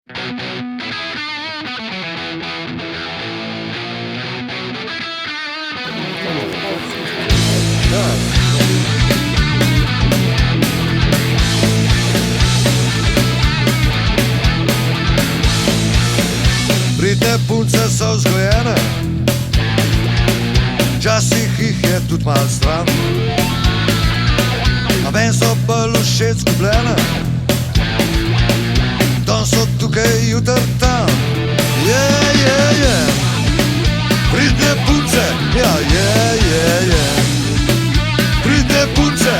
Pridne punce so vzgojene, včasih jih je tudi malo stran, a meni so bolj všeč zgubljene. Dan so tukaj, jutr tam. Pridne punce, ja, pridne punce.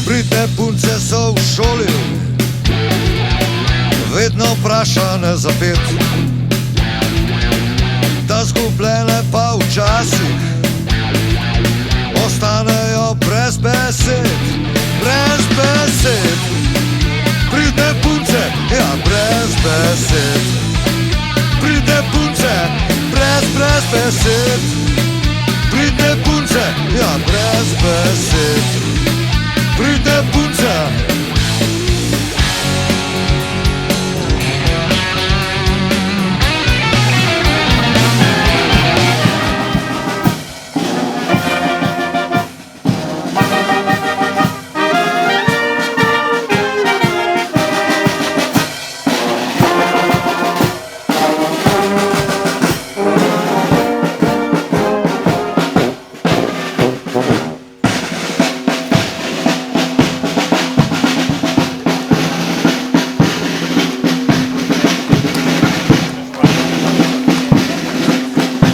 Pridne punce so v šoli, vedno vprašane za pet, da zgubljene pa včasih ostanejo brez besed, brez besed.